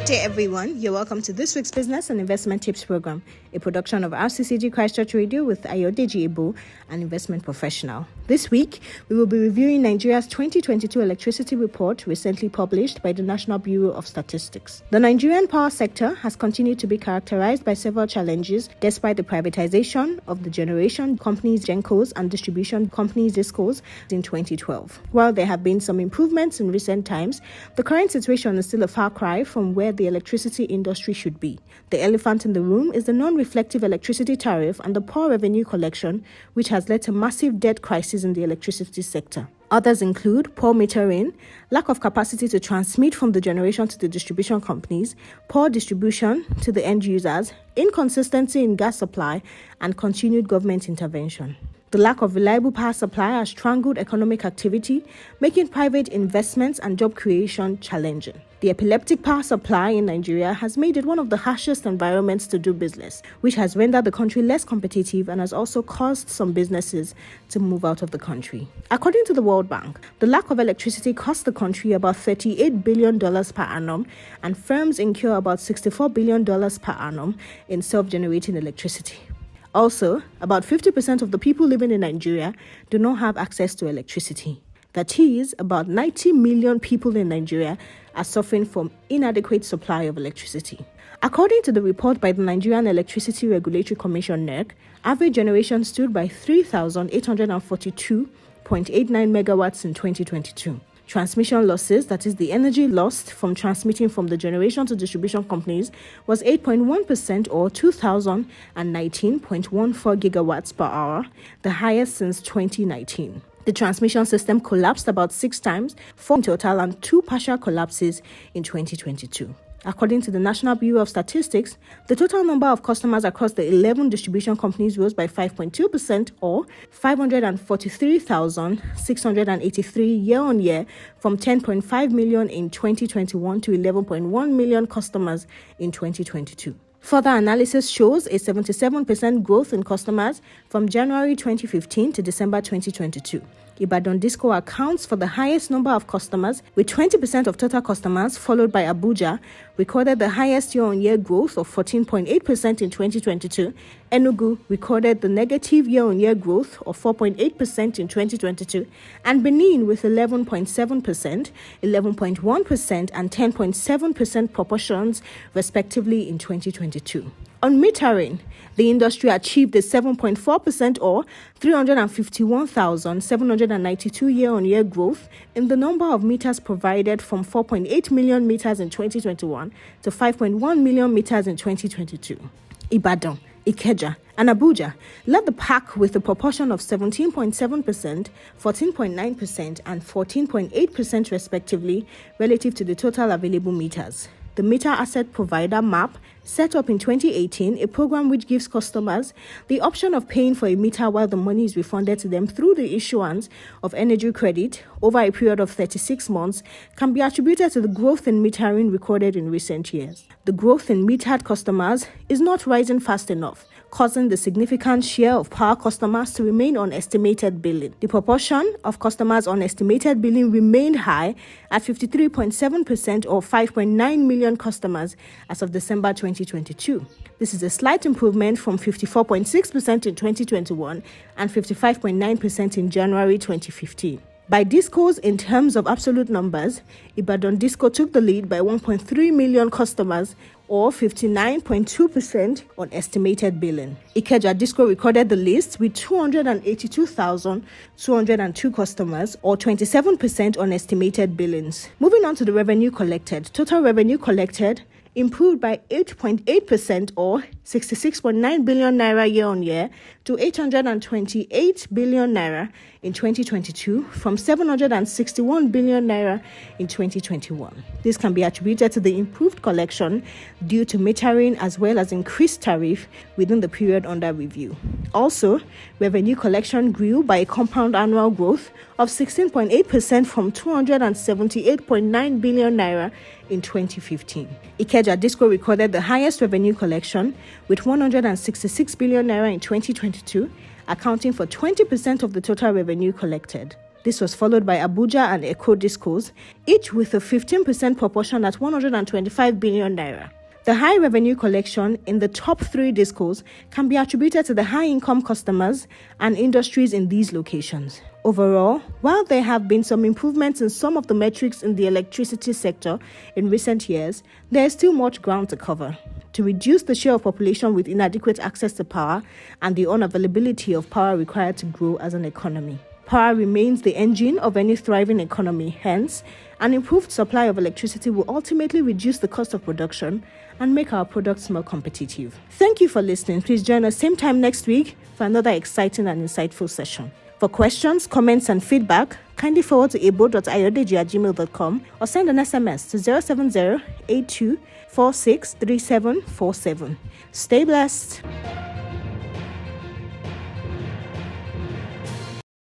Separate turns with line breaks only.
Good day, everyone. You're welcome to this week's Business and Investment Tips Program, a production of RCCG Christ Church Radio with Ayodeji Ebo, an investment professional. This week, we will be reviewing Nigeria's 2022 electricity report recently published by the National Bureau of Statistics. The Nigerian power sector has continued to be characterized by several challenges despite the privatization of the generation companies GenCos and distribution companies DISCOs in 2012. While there have been some improvements in recent times, the current situation is still a far cry from where the electricity industry should be. The elephant in the room is the non-reflective electricity tariff and the poor revenue collection, which has led to massive debt crisis in the electricity sector. Others include poor metering, lack of capacity to transmit from the generation to the distribution companies, poor distribution to the end users, inconsistency in gas supply, and continued government intervention. The lack of reliable power supply has strangled economic activity, making private investments and job creation challenging. The epileptic power supply in Nigeria has made it one of the harshest environments to do business, which has rendered the country less competitive and has also caused some businesses to move out of the country. According to the World Bank, the lack of electricity costs the country about $38 billion per annum, and firms incur about $64 billion per annum in self-generating electricity. Also, about 50% of the people living in Nigeria do not have access to electricity. That is, about 90 million people in Nigeria are suffering from inadequate supply of electricity. According to the report by the Nigerian Electricity Regulatory Commission (NERC), average generation stood by 3,842.89 megawatts in 2022. Transmission losses, that is the energy lost from transmitting from the generation to distribution companies, was 8.1% or 2,019.14 gigawatts per hour, the highest since 2019. The transmission system collapsed about 6 times, 4 in total and 2 partial collapses in 2022. According to the National Bureau of Statistics, the total number of customers across the 11 distribution companies rose by 5.2% or 543,683 year-on-year from 10.5 million in 2021 to 11.1 million customers in 2022. Further analysis shows a 77% growth in customers from January 2015 to December 2022. Ibadan Disco accounts for the highest number of customers, with 20% of total customers, followed by Abuja, recorded the highest year-on-year growth of 14.8% in 2022. Enugu recorded the negative year-on-year growth of 4.8% in 2022, and Benin with 11.7%, 11.1%, and 10.7% proportions, respectively, in 2022. On metering, the industry achieved a 7.4% or 351,792 year-on-year growth in the number of meters provided from 4.8 million meters in 2021 to 5.1 million meters in 2022. Ibadan, Ikeja, and Abuja led the pack with a proportion of 17.7%, 14.9%, and 14.8% respectively relative to the total available meters. The Meter Asset Provider MAP set up in 2018, a program which gives customers the option of paying for a meter while the money is refunded to them through the issuance of energy credit over a period of 36 months, can be attributed to the growth in metering recorded in recent years. The growth in metered customers is not rising fast enough, causing the significant share of power customers to remain on estimated billing. The proportion of customers on estimated billing remained high at 53.7% or 5.9 million customers as of December 2022. This is a slight improvement from 54.6% in 2021 and 55.9% in January 2015. By discos in terms of absolute numbers, Ibadan Disco took the lead by 1.3 million customers or 59.2% on estimated billing. Ikeja Disco recorded the list with 282,202 customers or 27% on estimated billings. Moving on to the revenue collected. Total revenue collected improved by 8.8% or 66.9 billion naira year-on-year to 828 billion naira in 2022 from 761 billion naira in 2021. This can be attributed to the improved collection due to metering as well as increased tariff within the period under review. Also, revenue collection grew by a compound annual growth of 16.8% from 278.9 billion naira in 2015. Ikeja Disco recorded the highest revenue collection with 166 billion naira in 2022, accounting for 20% of the total revenue collected. This was followed by Abuja and Eko discos, each with a 15% proportion at 125 billion naira. The high revenue collection in the top 3 discos can be attributed to the high-income customers and industries in these locations. Overall, while there have been some improvements in some of the metrics in the electricity sector in recent years, there is still much ground to cover. To reduce the share of population with inadequate access to power and the unavailability of power required to grow as an economy. Power remains the engine of any thriving economy. Hence, an improved supply of electricity will ultimately reduce the cost of production and make our products more competitive. Thank you for listening. Please join us same time next week for another exciting and insightful session. For questions, comments, and feedback, kindly forward to ebo.ayodeji@gmail.com or send an SMS to 070-8246-3747. Stay blessed.